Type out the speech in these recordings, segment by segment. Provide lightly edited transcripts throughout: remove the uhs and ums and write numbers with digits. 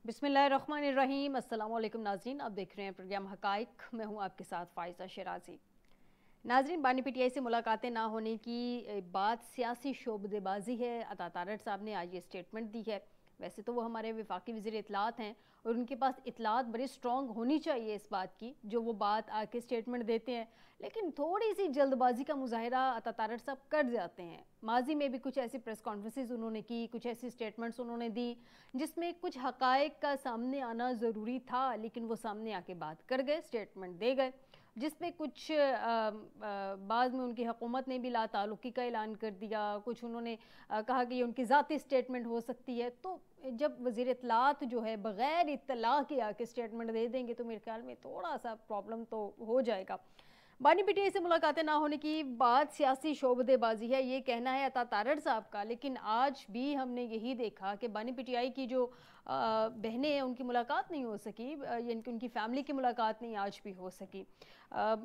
बिस्मिल्लाहिर्रहमानिर्रहीम। अस्सलाम वालेकुम नाज़रीन, आप देख रहे हैं प्रोग्राम हकाइक। मैं हूं आपके साथ फ़ाइज़ा शिराज़ी। नाज़रीन, बानी पीटीआई से मुलाकातें ना होने की बात सियासी शोबदेबाजी है। अता तारड़ साहब ने आज ये स्टेटमेंट दी है। वैसे तो वो हमारे वफाकी वज़ीर इत्तलात हैं और उनके पास इत्तलात बड़ी स्ट्रॉन्ग होनी चाहिए इस बात की जो वो बात आके स्टेटमेंट देते हैं, लेकिन थोड़ी सी जल्दबाजी का मुजाहरा अता तारड़ साहब कर जाते हैं। माजी में भी कुछ ऐसी प्रेस कॉन्फ्रेंसेस उन्होंने की, कुछ ऐसी स्टेटमेंट्स उन्होंने दी जिसमें कुछ हकायक का सामने आना ज़रूरी था, लेकिन वो सामने आके बात कर गए, स्टेटमेंट दे गए, जिसपे कुछ बाद में उनकी हुकूमत ने भी ला ताल्लुकी का ऐलान कर दिया। कुछ उन्होंने कहा कि ये उनकी ज़ाती स्टेटमेंट हो सकती है। तो जब वज़ीर इत्तलात जो है बग़ैर इत्तला के आके स्टेटमेंट दे देंगे तो मेरे ख्याल में थोड़ा सा प्रॉब्लम तो हो जाएगा। बानी पीटीआई से मुलाकातें ना होने की बात सियासी शोबदेबाजी है, ये कहना है अता तारड़ साहब का, लेकिन आज भी हमने यही देखा कि बानी पीटीआई की जो बहनें हैं उनकी मुलाकात नहीं हो सकी, यानी कि उनकी फैमिली की मुलाकात नहीं आज भी हो सकी।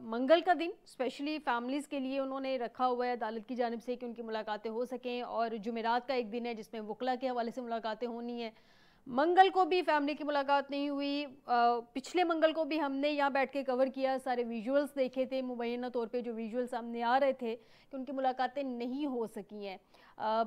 मंगल का दिन स्पेशली फैमिलीज़ के लिए उन्होंने रखा हुआ है अदालत की जानिब से कि उनकी मुलाकातें हो सकें, और जुमेरात का एक दिन है जिसमें वकला के हवाले से मुलाकातें होनी है। मंगल को भी फैमिली की मुलाकात नहीं हुई। पिछले मंगल को भी हमने यहाँ बैठ के कवर किया, सारे विजुअल्स देखे थे, मुबैना तौर पे जो विजुअल सामने आ रहे थे कि उनकी मुलाकातें नहीं हो सकी हैं।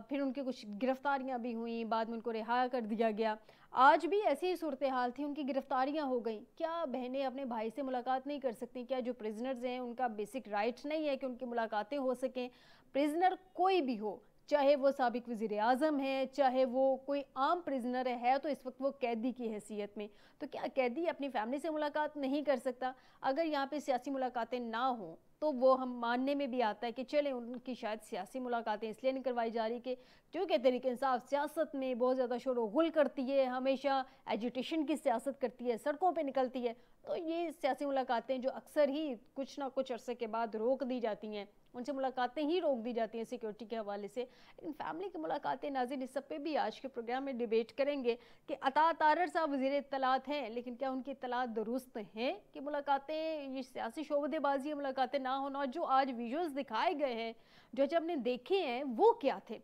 फिर उनकी कुछ गिरफ्तारियाँ भी हुई, बाद में उनको रिहा कर दिया गया। आज भी ऐसी ही सूरत हाल थी, उनकी गिरफ्तारियाँ हो गई। क्या बहनें अपने भाई से मुलाकात नहीं कर सकती? क्या जो प्रिजनर्स हैं उनका बेसिक राइट नहीं है कि उनकी मुलाकातें हो सकें? प्रिजनर कोई भी हो, चाहे वो साबिक वज़ीर आज़म है, चाहे वो कोई आम प्रिजनर है, तो इस वक्त वो कैदी की हैसियत में, तो क्या कैदी अपनी फैमिली से मुलाकात नहीं कर सकता? अगर यहाँ पे सियासी मुलाकातें ना हों तो वो हम मानने में भी आता है कि चले उनकी शायद सियासी मुलाकातें इसलिए नहीं करवाई जा रही कि क्योंकि तहरीक इंसाफ सियासत में बहुत ज़्यादा शोर गुल करती है, हमेशा एजुटेशन की सियासत करती है, सड़कों पे निकलती है, तो ये सियासी मुलाकातें जो अक्सर ही कुछ ना कुछ अरसे के बाद रोक दी जाती हैं, उनसे मुलाकातें ही रोक दी जाती हैं सिक्योरिटी के हवाले से। लेकिन फैमिली की मुलाकातें, नाज़रीन, इस सब पे भी आज के प्रोग्राम में डिबेट करेंगे कि अता तारड़ साहब वज़ीर इत्तलात हैं, लेकिन क्या उनकी इत्तलात दुरुस्त हैं कि मुलाकातें ये सियासी शोबदेबाजी मुलाकातें ना होना? जो आज विजुअल्स दिखाए गए हैं, जो जब हमने देखे हैं, वो क्या थे?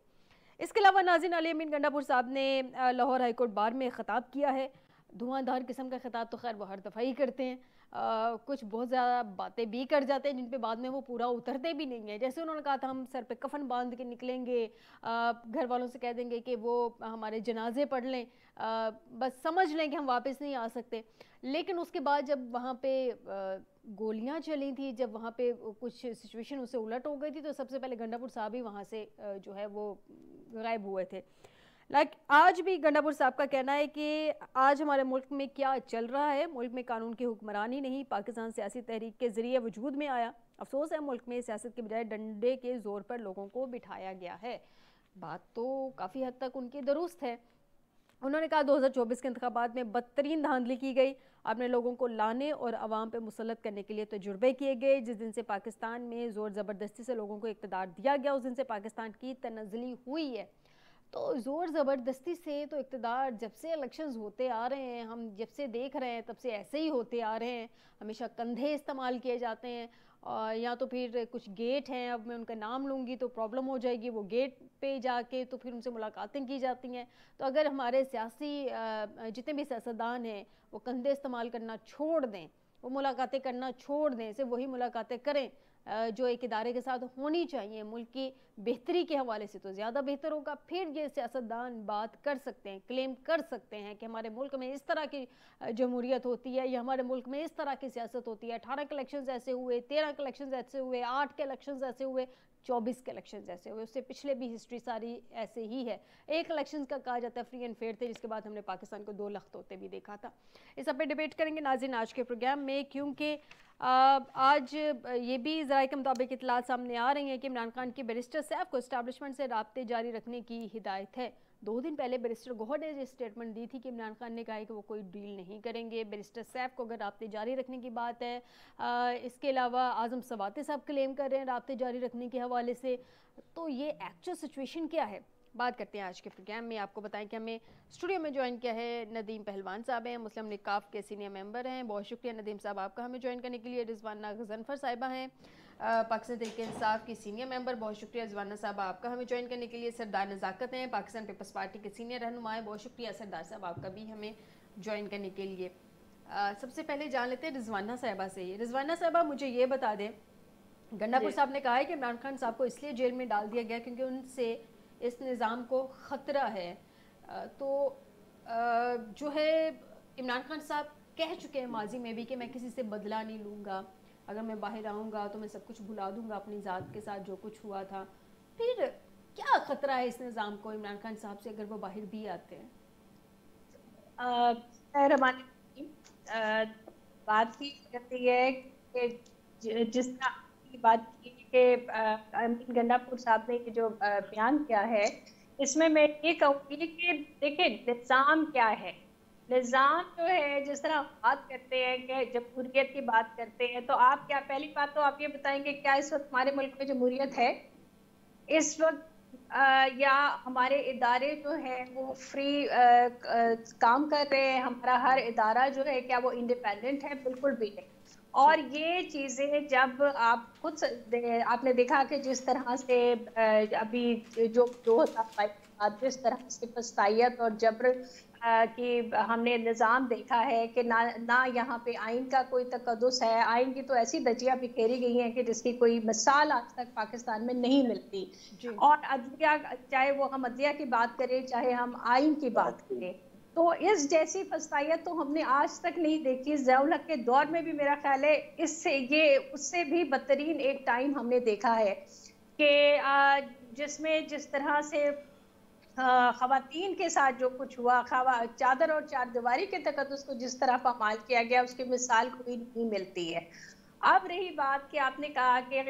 इसके अलावा नाज़रीन, अली अमीन गंडापुर साहब ने लाहौर हाईकोर्ट बार में ख़िताब किया है। धुआंधार किस्म का ख़िताब तो खैर वो हर दफ़ा ही करते हैं। कुछ बहुत ज़्यादा बातें भी कर जाते हैं जिन पे बाद में वो पूरा उतरते भी नहीं हैं। जैसे उन्होंने कहा था हम सर पे कफन बांध के निकलेंगे, घर वालों से कह देंगे कि वो हमारे जनाजे पढ़ लें, बस समझ लें कि हम वापस नहीं आ सकते। लेकिन उसके बाद जब वहाँ पे गोलियां चली थी, जब वहाँ पे कुछ सिचुएशन उससे उलट हो गई थी, तो सबसे पहले गंडापुर साहब ही वहाँ से जो है वो गायब हुए थे। आज भी गंडापुर साहब का कहना है कि आज हमारे मुल्क में क्या चल रहा है, मुल्क में कानून की हुक्मरानी नहीं, पाकिस्तान सियासी तहरीक के ज़रिए वजूद में आया। अफसोस है मुल्क में सियासत के बजाय डंडे के ज़ोर पर लोगों को बिठाया गया है। बात तो काफ़ी हद तक उनकी दुरुस्त है। उन्होंने कहा 2024 के इंतखाबात में बदतरीन धांधली की गई, अपने लोगों को लाने और अवाम पे मुसल्लत करने के लिए तजुर्बे किए गए। जिस दिन से पाकिस्तान में ज़ोर ज़बरदस्ती से लोगों को इक़्तिदार दिया गया, उस दिन से पाकिस्तान की तनज़्ज़ुली हुई है। तो ज़ोर ज़बरदस्ती से तो इक़्तिदार जब से इलेक्शंस होते आ रहे हैं, हम जब से देख रहे हैं तब से ऐसे ही होते आ रहे हैं। हमेशा कंधे इस्तेमाल किए जाते हैं, और या तो फिर कुछ गेट हैं, अब मैं उनका नाम लूँगी तो प्रॉब्लम हो जाएगी, वो गेट पे जाके तो फिर उनसे मुलाकातें की जाती हैं। तो अगर हमारे सियासी जितने भी सियासतदान हैं वो कंधे इस्तेमाल करना छोड़ दें, वो मुलाकातें करना छोड़ दें, सिर्फ वही मुलाकातें करें जो एक इदारे के साथ होनी चाहिए, मुल्क की बेहतरी के हवाले से तो ज़्यादा बेहतर होगा। फिर ये सियासतदान बात कर सकते हैं, क्लेम कर सकते हैं कि हमारे मुल्क में इस तरह की जमहूरियत होती है या हमारे मुल्क में इस तरह की सियासत होती है। 18 के इलेक्शन ऐसे हुए, 13 के इलेक्शन ऐसे हुए, 8 के इलेक्शन ऐसे हुए, 24 के इलेक्शन ऐसे हुए, उससे पिछले भी हिस्ट्री सारी ऐसे ही है। एक इलेक्शन का कहा जाता है फ्री एंड फेयर थे, जिसके बाद हमने पाकिस्तान को 2 लख्त होते भी देखा था। इस सब पे डिबेट करेंगे नाज़रीन आज के प्रोग्राम में, क्योंकि आज ये भी ज़राए के मुताबिक इतलात सामने आ रही हैं कि इमरान खान की बैरिस्टर सैफ को इस्टेब्लिशमेंट से राब्ते जारी रखने की हिदायत है। 2 दिन पहले बैरिस्टर गौहर ने स्टेटमेंट दी थी कि इमरान खान ने कहा है कि वो कोई डील नहीं करेंगे। बैरिस्टर सैफ को अगर राब्ते जारी रखने की बात है, इसके अलावा आज़म सवाते साहब क्लेम कर रहे हैं राब्ते जारी रखने के हवाले से, तो ये एक्चुअल सिचुएशन क्या है, बात करते हैं आज के प्रोग्राम में। आपको बताएं कि हमें स्टूडियो में ज्वाइन किया है नदीम पहलवान साहब हैं, मुस्लिम लीग काफ के सीनियर मेंबर हैं। बहुत शुक्रिया नदीम साहब आपका हमें ज्वाइन करने के लिए। रिजवाना गजनफर साहिबा हैं, पाकिस्तान तहरीक इंसाफ की सीनियर मेंबर, बहुत शुक्रिया रिजवाना साहब आपका हमें ज्वाइन करने के लिए। सरदार नज़ाकत हैं पाकिस्तान पीपल्स पार्टी के सीनियर रहनुमा हैं, बहुत शुक्रिया सरदार साहब आपका भी हमें ज्वाइन करने के लिए। सबसे पहले जान लेते हैं रिजवाना साहबा से। रिजवाना साहबा मुझे ये बता दें, गंडापुर साहब ने कहा है कि इमरान खान साहब को इसलिए जेल में डाल दिया गया क्योंकि उनसे इस निज़ाम को ख़तरा है। तो जो है इमरान खान साहब कह चुके हैं माजी में भी कि मैं किसी से बदला नहीं लूँगा, अगर मैं बाहर आऊँगा तो मैं सब कुछ भुला दूँगा अपनी ज़ात के साथ जो कुछ हुआ था। फिर क्या ख़तरा है इस निज़ाम को इमरान खान साहब से अगर वो बाहर भी आते हैं? बात की करती है कि जिस तरह की बात की कि अमीन गंडापुर साहब ने जो बयान किया है, इसमें मैं ये कहूँगी कि देखिए निज़ाम क्या है। निज़ाम जो है, जिस तरह बात करते हैं कि जमहूरियत की बात करते हैं, तो आप क्या, पहली बात तो आप ये बताएंगे क्या इस वक्त हमारे मुल्क में जमहूरियत है इस वक्त? या हमारे इदारे जो है वो फ्री काम कर रहे हैं? हमारा हर इदारा जो है क्या वो इंडिपेंडेंट है? बिल्कुल भी नहीं। और ये चीजें जब आप खुद आपने देखा कि जिस तरह से अभी जो 2022 के बाद जिस तरह से फसाइयत और जबर कि हमने निज़ाम देखा है कि ना यहाँ पे आइन का कोई तकद्दुस है। आइन की तो ऐसी धज्जियां बिखेरी गई हैं कि जिसकी कोई मिसाल आज तक पाकिस्तान में नहीं मिलती। और अदलिया, चाहे वो हम अदलिया की बात करें चाहे हम आइन की बात करें, तो इस जैसी फसाइयत तो हमने आज तक नहीं देखी। ज़ियाउल हक के दौर में भी मेरा ख्याल है इससे ये उससे भी बदतरीन एक टाइम हमने देखा है कि जिसमें जिस तरह से खवातीन के साथ जो कुछ हुआ, चादर और चारदीवारी के तकद्दुस को जिस तरह पामाल किया गया, उसकी मिसाल कोई नहीं मिलती है। अब रही बात कि आपने कहा कि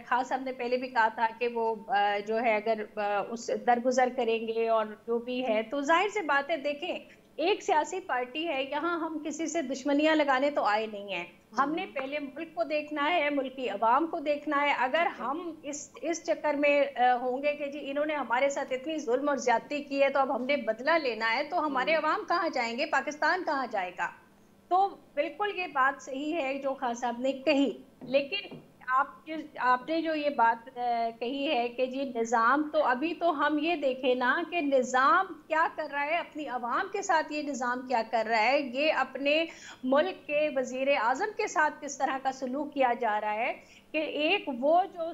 खास साहब ने पहले भी कहा था कि वो जो है अगर उस दरगुजर करेंगे और जो भी है, तो जाहिर सी बात है, देखें एक सियासी पार्टी है, यहाँ हम किसी से दुश्मनियां लगाने तो आए नहीं हैं। हमने पहले मुल्क को देखना है, मुल्क की आवाम को देखना है। अगर हम इस चक्कर में होंगे कि जी इन्होंने हमारे साथ इतनी जुल्म और ज्यादती की है तो अब हमने बदला लेना है, तो हमारे अवाम कहाँ जाएंगे, पाकिस्तान कहाँ जाएगा? तो बिल्कुल ये बात सही है जो खान साहब ने कही, लेकिन आपने जो ये बात कही है कि जी निज़ाम, तो अभी तो हम ये देखें ना कि निज़ाम क्या कर रहा है, अपनी आवाम के साथ ये निज़ाम क्या कर रहा है, ये अपने मुल्क के वजीर आज़म के साथ किस तरह का सलूक किया जा रहा है कि एक वो जो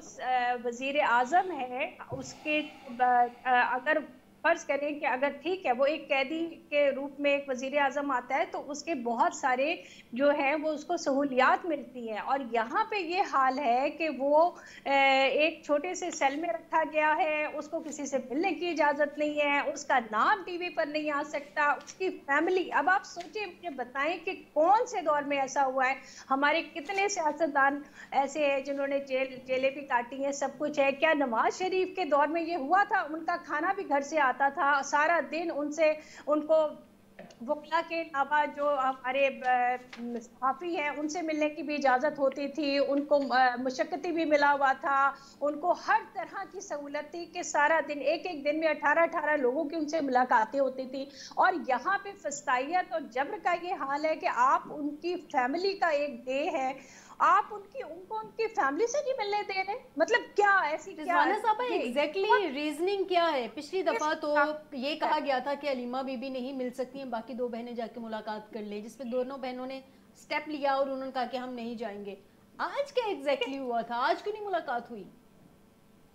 वजीर आज़म है उसके अगर फर्ज करें कि अगर ठीक है वो एक कैदी के रूप में एक वजीर आजम आता है तो उसके बहुत सारे जो है वो उसको सहूलियात मिलती हैं, और यहाँ पे ये हाल है कि वो एक छोटे से सेल में रखा गया है, उसको किसी से मिलने की इजाजत नहीं है, उसका नाम टीवी पर नहीं आ सकता, उसकी फैमिली। अब आप सोचिए, मुझे बताएं कि कौन से दौर में ऐसा हुआ है? हमारे कितने सियासतदान ऐसे हैं जिन्होंने जेलें भी काटी हैं, सब कुछ है। क्या नवाज शरीफ के दौर में ये हुआ था? उनका खाना भी घर से आता था, सारा दिन उनको वकला के अलावा जो हमारे सहाफ़ी हैं उनसे मिलने की भी इजाज़त होती थी, उनको मुशक्कती भी मिला हुआ था, उनको हर तरह की सहूलत थी कि सारा दिन एक एक दिन में 18-18 लोगों की उनसे मुलाकातें होती थी। और यहाँ पे फसाइयत और जबर का ये हाल है कि आप उनकी फैमिली का एक डे है, आप उनको उनकी फैमिली से नहीं मिलने दे रहे। मतलब क्या ऐसी क्या एग्जैक्टली रीजनिंग क्या है? पिछली दफा तो ये कहा गया था कि अलीमा बीबी नहीं मिल सकती हैं, बाकी दो बहनें जाके मुलाकात कर ले, जिसपे दोनों बहनों ने स्टेप लिया और उन्होंने कहा कि हम नहीं जाएंगे। आज क्या एग्जैक्टली हुआ था? आज क्यों नहीं मुलाकात हुई?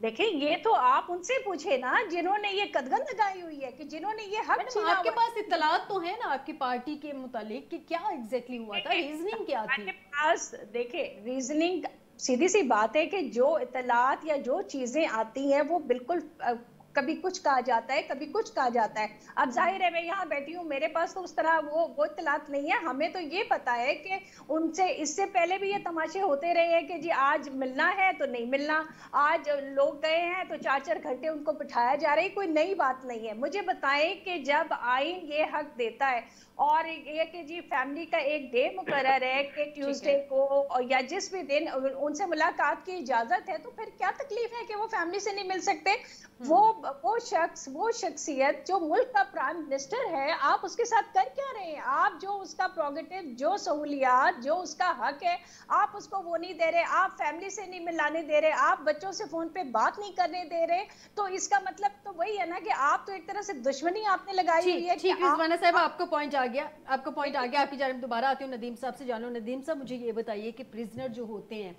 देखिए, ये तो आप उनसे पूछे ना जिन्होंने ये कदगन लगाई हुई है, कि जिन्होंने ये हक छीना। आपके पास इत्तलात तो है ना आपकी पार्टी के मुतालिक कि क्या एग्जैक्टली हुआ था, रीजनिंग क्या थी? आपके पास देखिए, रीजनिंग सीधी सी बात है कि जो इत्तलात या जो चीजें आती हैं वो बिल्कुल कभी कुछ कहा जाता है, कभी कुछ कहा जाता है। अब जाहिर है मैं यहाँ बैठी हूँ, मेरे पास तो उस तरह वो इत्तलात नहीं है। हमें तो ये पता है कि उनसे इससे पहले भी ये तमाशे होते रहे हैं कि जी आज मिलना है तो नहीं मिलना, आज लोग गए हैं तो 4-4 घंटे उनको बिठाया जा रहा है, कोई नई बात नहीं है। मुझे बताएं कि जब आइन ये हक देता है और ये कि जी फैमिली का एक डे मुकर्रर है कि ट्यूसडे को या जिस भी दिन उनसे मुलाकात की इजाजत है, तो फिर क्या तकलीफ है कि वो फैमिली से नहीं मिल सकते? वो वो शख्स, वो शख्सियत जो मुल्क का प्राइम मिनिस्टर है, आप उसके साथ कर क्या रहे हैं? आप जो उसका प्रोगेटिव, जो सहूलियात, जो उसका हक है, आप उसको वो नहीं दे रहे, आप फैमिली से नहीं मिलाने दे रहे, आप बच्चों से फोन पे बात नहीं करने दे रहे। तो इसका मतलब तो वही है ना कि आप तो एक तरह से दुश्मनी आपने लगाई हुई है। ठीक रिजवाना साहब, आपको पॉइंट आ गया, आपको पॉइंट आ गया। आपकी जानब दोबारा आती हूँ, नदीम साहब से जानूँ। नदीम साहब, मुझे ये बताइए कि प्रिजनर जो होते हैं,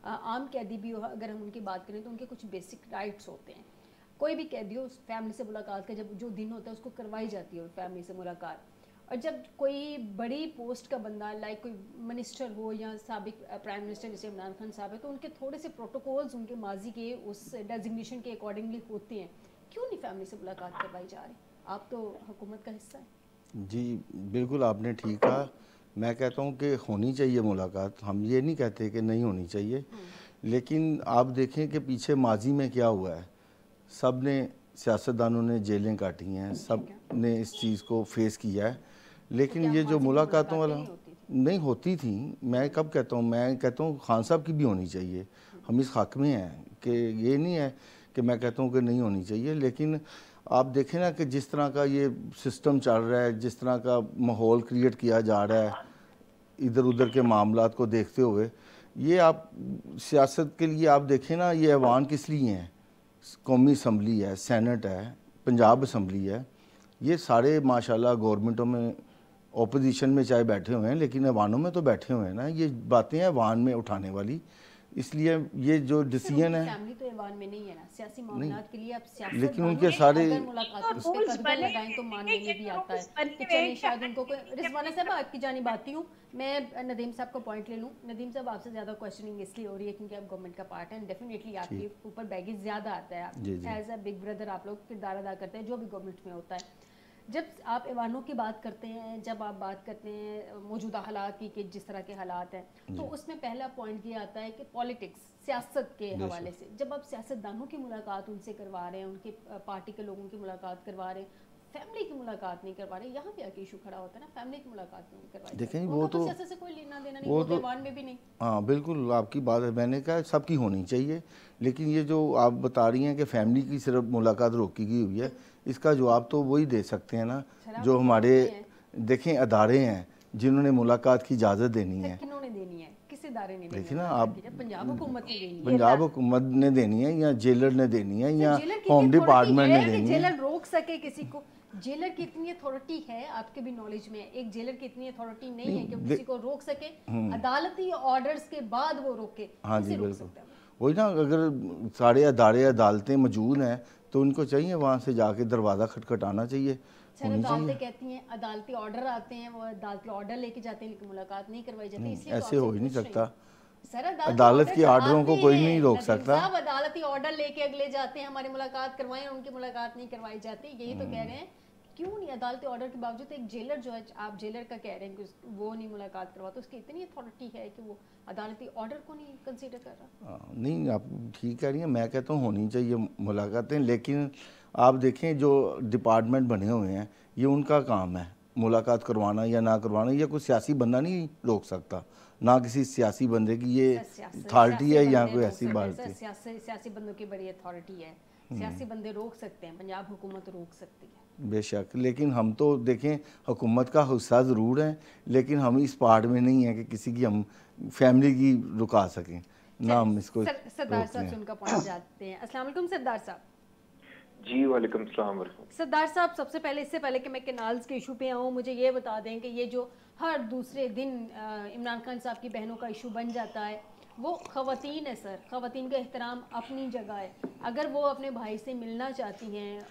आम कैदी भी अगर हम उनकी बात करें तो उनके कुछ बेसिक राइट्स होते हैं। कोई भी कैदी हो, फैमिली से मुलाकात का जब जो दिन होता है उसको करवाई जाती है फैमिली से मुलाकात। और जब कोई बड़ी पोस्ट का बंदा, लाइक कोई मिनिस्टर हो या साबिक प्राइम मिनिस्टर जैसे इमरान खान साहब है, तो उनके थोड़े से प्रोटोकॉल्स उनके माजी के उस डेजिग्नेशन के अकॉर्डिंगली होते हैं। क्यों नहीं फैमिली से मुलाकात करवाई जा रही? आप तो हुकूमत का हिस्सा है। जी बिल्कुल, आपने ठीक कहा। मैं कहता हूँ कि होनी चाहिए मुलाकात, हम ये नहीं कहते कि नहीं होनी चाहिए, लेकिन आप देखें कि पीछे माजी में क्या हुआ है। सब ने, सियासतदानों ने जेलें काटी हैं, सब ने इस चीज़ को फेस किया है, लेकिन ये जो मुलाकातों वाला नहीं होती थी, मैं कब कहता हूँ, मैं कहता हूँ खान साहब की भी होनी चाहिए। हम इस हक़ में हैं कि ये नहीं है कि मैं कहता हूँ कि नहीं होनी चाहिए, लेकिन आप देखें ना कि जिस तरह का ये सिस्टम चल रहा है, जिस तरह का माहौल क्रिएट किया जा रहा है इधर उधर के मामलात को देखते हुए, ये आप सियासत के लिए आप देखें ना, ये ऐवान किस लिए हैं? कौमी असम्बली है, सेनेट है, पंजाब असम्बली है, ये सारे माशाल्लाह गवर्नमेंटों में ओपोजिशन में चाहे बैठे हुए हैं, लेकिन ऐवानों में तो बैठे हुए हैं ना। ये बातें हैं ऐवान में उठाने वाली, इसलिए ये जो डिसीजन है, फैमिली तो ऐवान में नहीं है ना, सियासी मामलात के लिए आप सियासत लेकिन उनके सारे मुलाकातों पे कदम लगाएं तो मानने में भी आता है कि चलिए शायद उनको कोई। रिजवाना साहब, आपकी जानिब आती हूँ मैं, नदीम साहब को पॉइंट ले लूँ। नदीम साहब, आपसे ज़्यादा क्वेश्चनिंग इसलिए हो रही है क्योंकि आप गवर्नमेंट का पार्ट है, डेफिनेटली आपके ऊपर बैगेज ज़्यादा आता है। एज अ बिग ब्रदर आप लोग किरदार अदा करते हैं जो भी गवर्नमेंट में होता है। जब आप ऐवानों की बात करते हैं, जब आप बात करते हैं मौजूदा हालात की कि जिस तरह के हालात हैं, तो उसमें पहला पॉइंट ये आता है कि पॉलिटिक्स, सियासत के हवाले से जब आप सियासतदानों की मुलाकात उनसे करवा रहे हैं, उनके पार्टी के लोगों की मुलाकात करवा रहे हैं, फैमिली की मुलाकात नहीं करवा रहे, यहाँ पे आके इशू खड़ा होता है ना, फैमिली की मुलाकात नहीं करवाई। देखें वो तो सियासत से कोई लेना देना नहीं, वो तो ऐवान में भी नहीं। हाँ बिल्कुल, आपकी बात है, मैंने कहा सबकी होनी चाहिए, लेकिन ये जो आप बता रही हैं कि फैमिली की सिर्फ मुलाकात रोकी गई हुई है, इसका जवाब तो वही दे सकते हैं ना जो हमारे देखें अदारे हैं जिन्होंने मुलाकात की इजाज़त देनी है। किन्होंने देनी है? किस इदारे ने? देखिए ना आप, पंजाब हुकूमत ने देनी है, पंजाब हुकूमत ने देनी है या जेलर ने देनी है या होम डिपार्टमेंट ने देनी है? जेलर रोक सके किसी को? जेलर की इतनी अथॉरिटी है आपके भी नॉलेज में? एक जेलर की इतनी अथॉरिटी नहीं है कि किसी को रोक सके, अदालती ऑर्डर्स के बाद वो रोके। हाँ जी बिल्कुल, वही ना, अगर सारे अदारे अदालतें मौजूद हैं तो उनको चाहिए वहाँ से जाके दरवाज़ा खटखटाना चाहिए। अदालतें कहती हैं, अदालती ऑर्डर आते हैं, वो अदालती ऑर्डर लेके जाते हैं, लेकिन मुलाकात नहीं करवाई जाती। इसलिए ऐसे हो ही नहीं सकता। सर अदालत के ऑर्डरों को कोई नहीं रोक सकता। सब अदालती ऑर्डर लेके अगले जाते हैं, हमारी मुलाकात करवाएं, उनकी मुलाकात नहीं करवाई जाती। यही तो कह रहे हैं, क्यों नहीं अदालती ऑर्डर के बावजूद एक जेलर जो है, आप जेलर का कह रहे हैं कि वो नहीं मुलाकात करवाता, उसकी इतनी अथॉरिटी है कि वो अदालती ऑर्डर को नहीं कंसीडर कर रहा? नहीं, आप ठीक कह रही हैं, मैं कहता हूँ होनी चाहिए मुलाकातें, लेकिन आप देखें जो डिपार्टमेंट बने हुए हैं ये उनका काम है मुलाकात करवाना या ना करवाना, या कोई सियासी बंदा नहीं रोक सकता, ना किसी सियासी बंदे की ये अथॉरिटी है या कोई ऐसी बात है। सियासी बंदों की बड़ी अथॉरिटी है, सियासी बंदे रोक सकते हैं, पंजाब हुकूमत रोक सकती है बेशक, लेकिन हम तो देखें हुकूमत का हिस्सा ज़रूर है, लेकिन हम इस पार्ट में नहीं है कि किसी की हम फैमिली की रुका सकें ना, हम इसको। सरदार साहब से उनका पॉइंट जाते हैं। अस्सलाम वालेकुम सरदार साहब। जी वालेकुम सलाम। सरदार साहब, सबसे पहले, इससे पहले कि मैं केनाल्स के इशू पे आऊँ, मुझे ये बता दें कि ये जो हर दूसरे दिन इमरान खान साहब की बहनों का इशू बन जाता है, वो ख़वातीन है सर, ख़वातीन का एहतराम अपनी जगह है। अगर वो अपने भाई से मिलना चाहती हैं,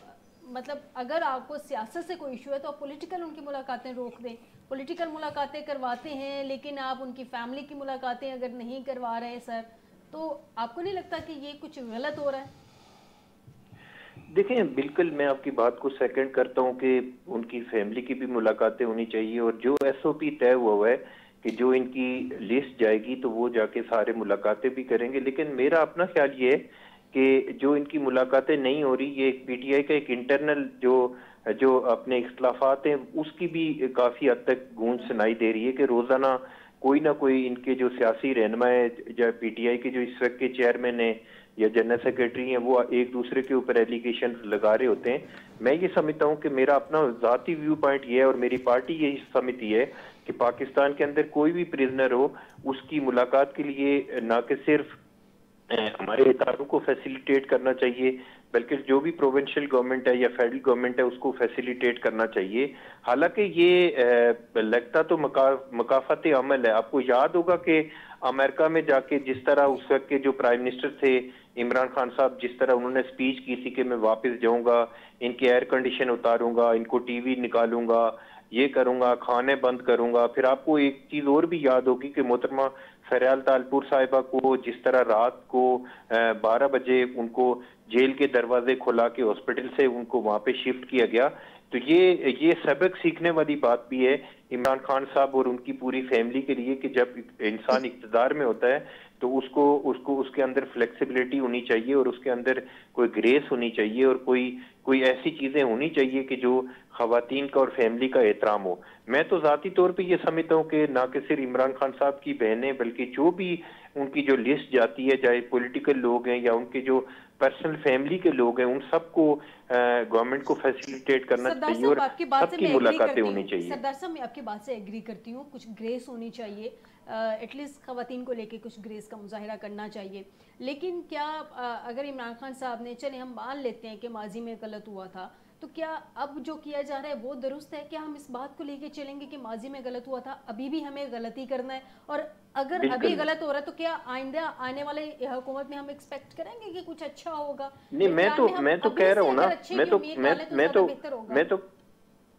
मतलब अगर आपको सियासत से कोई इशू है तो आप पॉलिटिकल उनकी मुलाकातें रोक दें, पॉलिटिकल मुलाकातें करवाते हैं, लेकिन आप उनकी फैमिली की मुलाकातें अगर नहीं करवा रहे सर, तो आपको नहीं लगता कि ये कुछ गलत हो रहा है? देखें, बिल्कुल मैं आपकी बात को सेकंड करता हूं कि उनकी फैमिली की भी मुलाकातें होनी चाहिए, और जो एसओपी तय हुआ है कि जो इनकी लिस्ट जाएगी तो वो जाके सारे मुलाकातें भी करेंगे। लेकिन मेरा अपना ख्याल ये है कि जो इनकी मुलाकातें नहीं हो रही, ये पीटीआई का एक इंटरनल जो अपने इख्तलाफात हैं उसकी भी काफी हद तक गूंज सुनाई दे रही है कि रोजाना कोई ना कोई इनके जो सियासी रहनुमा है, पीटीआई के जो इस वक्त के चेयरमैन है, या जनरल सेक्रेटरी हैं वो एक दूसरे के ऊपर एलिगेशन लगा रहे होते हैं। मैं ये समझता हूँ कि मेरा अपना ज़ाती व्यू पॉइंट ये है और मेरी पार्टी यही समझती है कि पाकिस्तान के अंदर कोई भी प्रिजनर हो उसकी मुलाकात के लिए ना कि सिर्फ हमारे इदारों को फैसिलिटेट करना चाहिए बल्कि जो भी प्रोविंशियल गवर्नमेंट है या फेडरल गवर्नमेंट है उसको फैसिलिटेट करना चाहिए। हालांकि ये लगता तो मकाफत अमल है। आपको याद होगा कि अमेरिका में जाके जिस तरह उस वक्त के जो प्राइम मिनिस्टर थे इमरान खान साहब, जिस तरह उन्होंने स्पीच की थी कि मैं वापस जाऊंगा, इनके एयर कंडीशन उतारूंगा, इनको टीवी निकालूंगा, ये करूंगा, खाने बंद करूंगा। फिर आपको एक चीज और भी याद होगी कि मोहतरमा फरियाल तालपुर साहिबा को जिस तरह रात को 12 बजे उनको जेल के दरवाजे खुला के हॉस्पिटल से उनको वहां पे शिफ्ट किया गया। तो ये सबक सीखने वाली बात भी है इमरान खान साहब और उनकी पूरी फैमिली के लिए कि जब इंसान इक़्तिदार में होता है तो उसको उसके अंदर फ्लेक्सिबिलिटी होनी चाहिए और उसके अंदर कोई ग्रेस होनी चाहिए और कोई ऐसी चीजें होनी चाहिए कि जो खवातीन का और फैमिली का एहतराम हो। मैं तो जाती तौर पे ये समझता हूँ कि ना कि सिर्फ इमरान खान साहब की बहनें बल्कि जो भी उनकी जो लिस्ट जाती है, चाहे पॉलिटिकल लोग हैं या उनके जो पर्सनल फैमिली के लोग हैं, उन सबको गवर्नमेंट को फैसिलिटेट करना चाहिए और सबकी मुलाकातें होनी चाहिए। सरदार साहब, मैं आपकी बात से एग्री करती हूँ, कुछ ग्रेस होनी चाहिए, एटलीस्ट खवातीन को लेके कुछ ग्रेस का मुजाहिरा करना चाहिए। लेकिन क्या अगर इमरान खान साहब ने, चले हम मान लेते हैं कि माजी में गलत हुआ था, तो क्या अब जो किया जा रहा है वो दुरुस्त है? क्या हम इस बात को लेके चलेंगे कि माजी में गलत हुआ था, अभी भी हमें गलती करना है? और अगर अभी गलत हो रहा है तो क्या आइंदा आने वाले हुकूमत में हम एक्सपेक्ट करेंगे कि कुछ अच्छा होगा? नहीं, मैं तो कह रहा हूँ ना,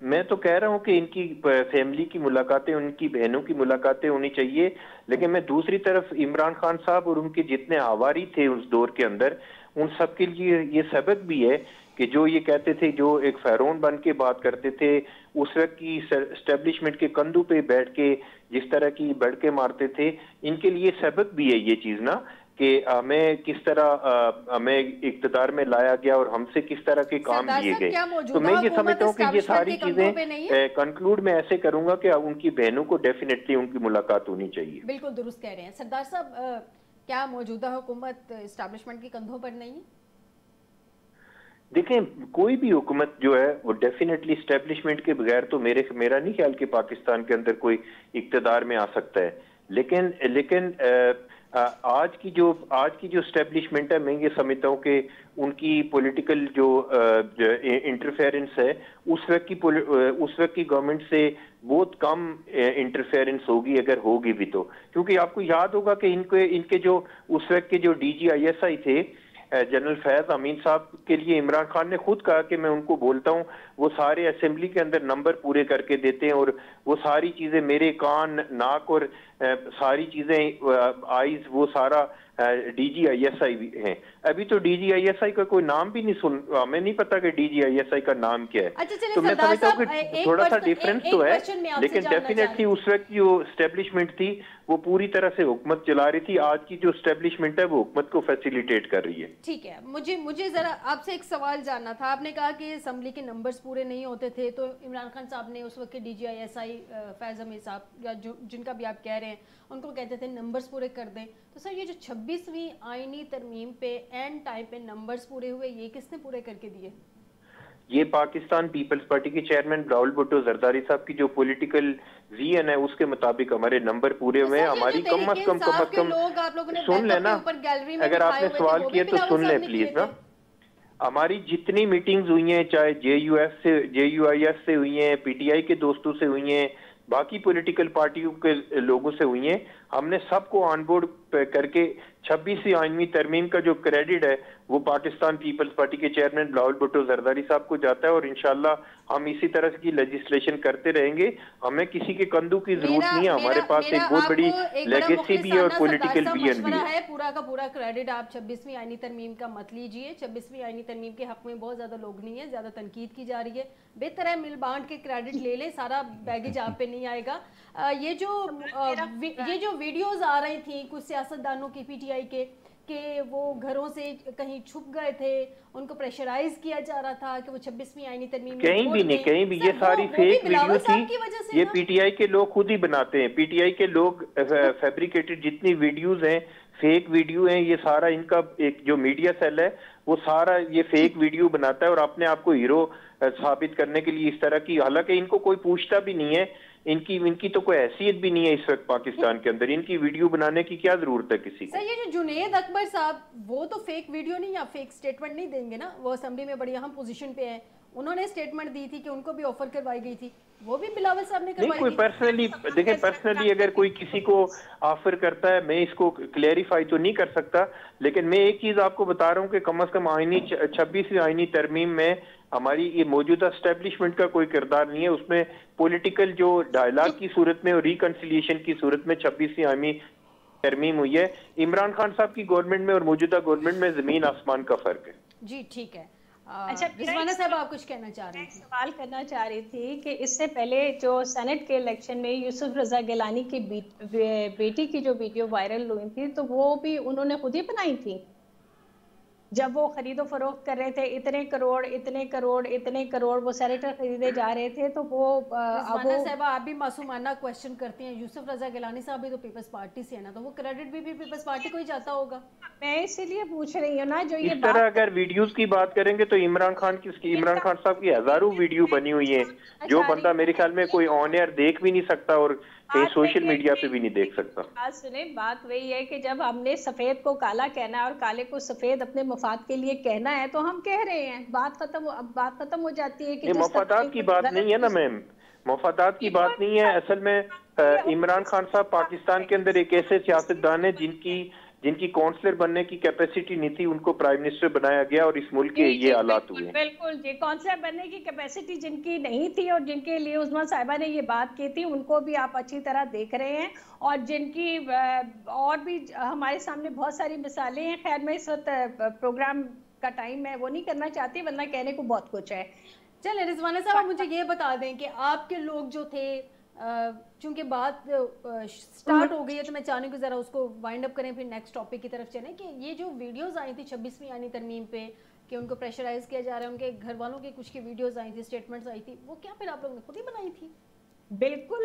मैं तो कह रहा हूँ कि इनकी फैमिली की मुलाकातें, उनकी बहनों की मुलाकातें होनी चाहिए। लेकिन मैं दूसरी तरफ इमरान खान साहब और उनके जितने आवारी थे उस दौर के अंदर, उन सब के लिए ये सबक भी है कि जो ये कहते थे, जो एक फेरोन बन के बात करते थे, उस वक्त की एस्टेब्लिशमेंट के कंधों पे बैठ के जिस तरह की बढ़के मारते थे, इनके लिए सबक भी है ये चीज ना कि हमें किस तरह हमें इक्तदार में लाया गया और हमसे किस तरह के काम किए गए। तो मैं ये समझता हूँ कि ये सारी चीजें कंक्लूड में ऐसे करूंगा कि उनकी बहनों को डेफिनेटली उनकी मुलाकात होनी चाहिए। बिल्कुल दुरुस्त कह रहे हैं सरदार साहब, क्या मौजूदा हुकूमत एस्टेब्लिशमेंट के कंधों पर नहीं है? देखें, कोई भी हुकूमत जो है वो डेफिनेटली स्टैब्लिशमेंट के बगैर तो मेरा नहीं ख्याल कि पाकिस्तान के अंदर कोई इक्तदार में आ सकता है। लेकिन आज की जो स्टैब्लिशमेंट है, मैं ये समझता हूँ कि उनकी पॉलिटिकल जो इंटरफेरेंस है उस वक्त की गवर्नमेंट से बहुत कम इंटरफेरेंस होगी, अगर होगी भी तो। क्योंकि आपको याद होगा कि इनके जो उस वक्त के जो DGISI थे जनरल फैज अमीन साहब के लिए इमरान खान ने खुद कहा कि मैं उनको बोलता हूँ, वो सारे असेंबली के अंदर नंबर पूरे करके देते हैं और वो सारी चीजें, मेरे कान, नाक और सारी चीजें, आईज, वो सारा DGISI हैं। अभी तो DGISI का कोई नाम भी नहीं हमें नहीं पता कि DGISI का नाम क्या है। तो मैं समझता हूँ कि थोड़ा सा डिफरेंस तो है, लेकिन डेफिनेटली उस वक्त जो स्टैब्लिशमेंट थी वो पूरी तरह से हुकूमत चला रही थी। आज की जो स्टैब्लिशमेंट है वो हुकूमत को फैसिलिटेट कर रही है। ठीक है, मुझे जरा आपसे एक सवाल जानना था। आपने कहा कि असेंबली के नंबर्स पूरे नहीं होते थे, तो इमरान खान साहब ने उस वक्त के DGISI फैज अमीन साहब या जिनका भी आप कह रहे हैं, उनको कहते थे नंबर्स पूरे कर दें। तो सर, ये जो 26वीं आईनी तरमीम पे एंड टाइम पे नंबर्स पूरे हुए, ये किसने पूरे करके दिए? ये पाकिस्तान पीपल्स पार्टी के चेयरमैन बिलावल भुट्टो जरदारी साहब की जो पॉलिटिकल विजन है उसके मुताबिक हमारे नंबर पूरे हुए हैं। हमारी कम अज कम सुन लेना, अगर आपने सवाल किया तो सुन ले प्लीज ना। हमारी जितनी मीटिंग्स हुई हैं, चाहे JUIS से हुई हैं, PTI के दोस्तों से हुई हैं, बाकी पॉलिटिकल पार्टियों के लोगों से हुई हैं, हमने सबको ऑन बोर्ड करके 26वीं आईनी तरमीम का जो क्रेडिट है वो पाकिस्तान पीपल्स पार्टी के चेयरमैन बिलावल भुट्टो जरदारी साहब को जाता है। और इंशाल्लाह हम इसी तरह की लेजिस्लेशन करते रहेंगे। हमें किसी के कंधों की जरूरत नहीं है, हमारे पास एक बहुत बड़ी लेगेसी भी है और पॉलिटिकल विजन भी है। पूरा का पूरा क्रेडिट आप 26वीं आईनी तरमीम का मत लीजिए। 26वीं आईनी तरमीम के हक में बहुत ज्यादा लोग नहीं है, ज्यादा तनकीद की जा रही है। बेहतर है मिल बांट के क्रेडिट ले लें, सारा बैगेज आप पे नहीं आएगा। ये जो वीडियोस आ रही थी कुछ सियासतदानों की PTI के वो घरों से कहीं छुप गए थे, उनको प्रेशराइज किया जा रहा था कि वो 26वीं आईनी तरमीम कहीं भी नहीं, ये सारी फेक वीडियो थी। ये PTI के लोग खुद ही बनाते हैं। PTI के लोग फैब्रिकेटेड जितनी वीडियोस हैं फेक वीडियो है, ये सारा इनका एक जो मीडिया सेल है वो सारा ये फेक वीडियो बनाता है और अपने आप को हीरो साबित करने के लिए इस तरह की, हालांकि इनको कोई पूछता भी नहीं है, इनकी तो कोई हैसियत भी नहीं है इस वक्त पाकिस्तान के अंदर, इनकी वीडियो बनाने की क्या जरूरत है किसी को। सर, ये जो जुनेद अकबर साहब, वो तो फेक वीडियो नहीं या फेक स्टेटमेंट नहीं देंगे ना, वो असेंबली में बड़ी अहम पोजीशन पे है, उन्होंने स्टेटमेंट दी थी कि उनको भी ऑफर करवाई गई थी, वो भी बिलावल साहब ने करवाई नहीं, कोई थी। पर्सनली देखें, पर्सनली अगर कोई किसी को ऑफर करता है, मैं इसको क्लेरिफाई तो नहीं कर सकता, लेकिन मैं एक चीज आपको बता रहा हूँ कि कम से कम 26वीं आईनी तरमीम में हमारी ये मौजूदा एस्टेब्लिशमेंट का कोई किरदार नहीं है, उसमें पॉलिटिकल जो डायलॉग की सूरत में और रिकंसिलिएशन की सूरत में 26वीं आईनी तरमीम हुई है। इमरान खान साहब की गवर्नमेंट में और मौजूदा गवर्नमेंट में जमीन आसमान का फर्क है। जी ठीक है। अच्छा, रिजवाना साहब आप कुछ कहना चाह रही थी? सवाल करना चाह रही थी कि इससे पहले जो सेनेट के इलेक्शन में यूसुफ रजा गिलानी की बेटी की जो वीडियो वायरल हुई थी, तो वो भी उन्होंने खुद ही बनाई थी, जब वो खरीदो फरोख्त कर रहे थे, इतने करोड़ इतने करोड़ इतने करोड़ वो सेनेटर खरीदे जा रहे थे, तो वो रिजवाना साहब आप भी मासूमाना क्वेश्चन करती हैं, यूसुफ रजा गिलानी साहब भी तो पीपल्स पार्टी से है ना, तो वो क्रेडिट भी पीपल्स पार्टी को ही जाता होगा। मैं इसीलिए पूछ रही हूँ ना, जो ये इस तरह अगर वीडियोस की बात करेंगे तो इमरान खान साहब की हजारों वीडियो बनी हुई है, जो बंदा मेरे ख्याल में कोई ऑन एयर देख भी नहीं सकता और कहीं सोशल मीडिया पे भी नहीं देख सकता। बात सुने, बात वही है कि जब हमने सफेद को काला कहना है और काले को सफेद अपने मफाद के लिए कहना है, तो हम कह रहे हैं, बात खत्म हो जाती है कि मफादात की बात नहीं है ना मैम, मफादात की बात नहीं है। असल में इमरान खान साहब पाकिस्तान के अंदर एक ऐसे सियासतदान है जिनकी काउंसलर बनने की कैपेसिटी नहीं थी, उनको प्राइम मिनिस्टर बनाया गया और इस मुल्क के ये हालात हुए। बिल्कुल जी, काउंसलर बनने की कैपेसिटी जिनकी नहीं थी और जिनके लिए उस्मा साहिबा ने ये बात की थी, उनको भी आप अच्छी तरह देख रहे हैं, और जिनकी और भी हमारे सामने बहुत सारी मिसालें हैं। खैर, मैं इस वक्त प्रोग्राम का टाइम है वो नहीं करना चाहती, वरना कहने को बहुत कुछ है। चलिए रिजवाना साहब, मुझे ये बता दें कि आपके लोग जो थे, चूंकि बात स्टार्ट हो गई है तो मैं चाहूँगी कि ज़रा उसको वाइंड अप करें, फिर नेक्स्ट टॉपिक की तरफ चलें, कि ये जो वीडियोस आई थी 26वीं यानी तरमीम पे कि उनको प्रेशराइज किया जा रहा है, उनके घर वालों की कुछ की वीडियोस आई थी, स्टेटमेंट्स आई थी, वो क्या फिर आप लोगों ने खुद ही बनाई थी? बिल्कुल,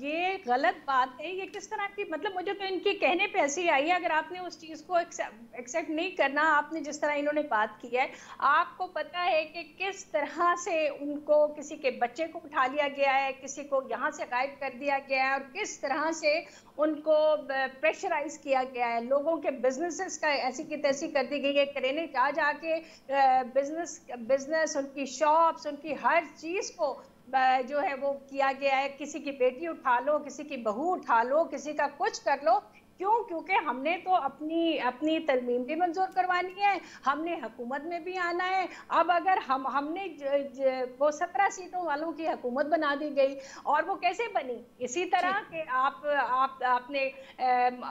ये गलत बात है। ये किस तरह की, मतलब मुझे तो इनके कहने पे ऐसी आई है, अगर आपने उस चीज को एक्सेप्ट नहीं करना, आपने जिस तरह इन्होंने बात की है, आपको पता है कि किस तरह से उनको किसी के बच्चे को उठा लिया गया है, किसी को यहाँ से गायब कर दिया गया है, और किस तरह से उनको प्रेशराइज किया गया है। लोगों के बिजनेसेस का ऐसी की तैसी कर दी गई है, करेने जाके बिजनेस, उनकी शॉप्स, उनकी हर चीज को जो है वो किया गया है। किसी की बेटी उठा लो, किसी की बहू उठा लो, किसी का कुछ कर लो। क्यों? क्योंकि हमने तो अपनी तरमीम भी मंजूर करवानी है, हमने हुकूमत में भी आना है। अब अगर हमने वो 17 सीटों वालों की हुकूमत बना दी गई, और वो कैसे बनी? इसी तरह के आपने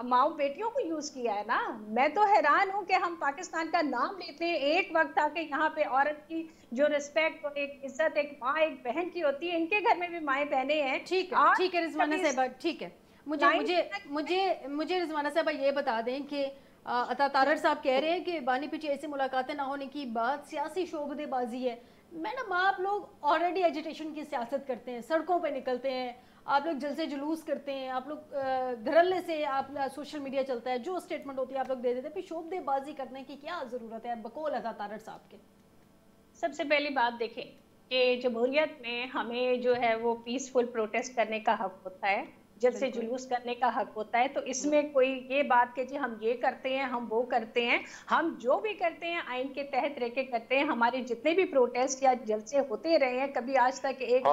माओ बेटियों को यूज किया है ना। मैं तो हैरान हूँ कि हम पाकिस्तान का नाम लेते हैं, एक वक्त था कि यहाँ पे औरत की जो रिस्पेक्ट और एक इज्जत एक माँ एक बहन की होती है, इनके घर में भी माएँ बहनें हैं। ठीक है रिजवाना साहिबा, ठीक है। मुझे रिजवाना साहब ये बता दें कि अता तारड़ साहब कह रहे हैं कि बानी पीटीआई से मुलाकातें ना होने की बात सियासी शोबदेबाजी है। मैडम, आप लोग ऑलरेडी एजिटेशन की सियासत करते हैं, सड़कों पे निकलते हैं, आप लोग जलसे जुलूस करते हैं, आप लोग धरल्ले से आप सोशल मीडिया चलता है, जो स्टेटमेंट होती है आप लोग दे देते हैं, फिर शोबदेबाजी करने की क्या ज़रूरत है बकौल अता तारड़ साहब के? सबसे पहली बात देखें कि जमहूरियत में हमें जो है वो पीसफुल प्रोटेस्ट करने का हक होता है, जब से जुलूस करने का हक होता है। तो इसमें कोई ये बात कि जी हम ये करते हैं, हम वो करते हैं, हम जो भी करते हैं आइन के तहत रह के करते हैं। हमारे जितने भी प्रोटेस्ट या जलसे होते रहे हैं, कभी आज तक एक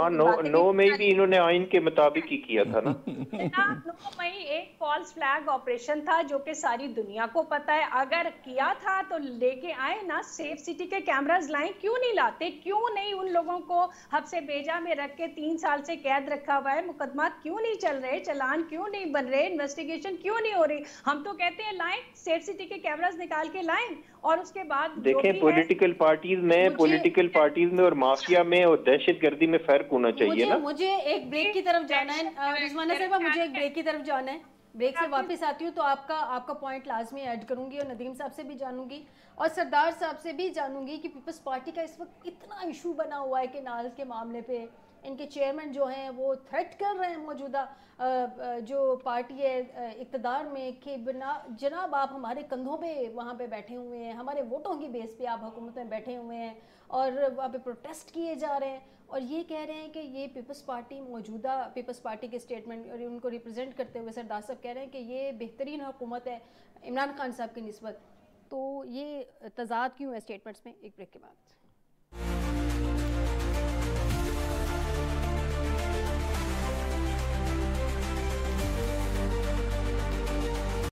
9 मई भी इन्होंने आइन के मुताबिक ही किया था ना। 9 मई एक फॉल्स फ्लैग ऑपरेशन था, जो कि सारी दुनिया को पता है। अगर किया था तो लेके आए ना, सेफ सिटी के कैमरास लाएं, क्यों नहीं लाते? क्यों नहीं उन लोगों को हब्से बेजा में रख के 3 साल से कैद रखा हुआ है? मुकदमा क्यों नहीं चल रहे? चलान क्यों नहीं बन रहे? इन्वेस्टिगेशन क्यों नहीं हो रही? हम तो कहते हैं लाएं, सेफ सिटी के कैमरास निकाल के लाएं, और उसके बाद देखें पॉलिटिकल पार्टीज में और माफिया में और दहशतगर्दी में फर्क होना चाहिए ना। मुझे एक ब्रेक की तरफ जाना है रिजवाना साहिबा, मुझे एक ब्रेक की तरफ जाना है। ब्रेक से वापस आती हूँ तो आपका पॉइंट लाजमी ऐड करूंगी, और नदीम साहब से भी जानूंगी और सरदार साहब से भी जानूंगी कि पीपल्स पार्टी का इस वक्त इतना इशू बना हुआ है कि नाल के मामले पे इनके चेयरमैन जो हैं वो थ्रेट कर रहे हैं मौजूदा जो पार्टी है इक़्तिदार में कि बिना जनाब आप हमारे कंधों पे वहाँ पे बैठे हुए हैं, हमारे वोटों की बेस पे आप हुकूमत में बैठे हुए हैं और वहाँ पे प्रोटेस्ट किए जा रहे हैं। और ये कह रहे हैं कि ये पीपल्स पार्टी, मौजूदा पीपल्स पार्टी के स्टेटमेंट और उनको रिप्रेजेंट करते हुए सरदार साहब कह रहे हैं कि ये बेहतरीन हुकूमत है इमरान खान साहब की निस्बत। तो ये तज़ाद क्यों है स्टेटमेंट्स में? एक ब्रेक के बाद।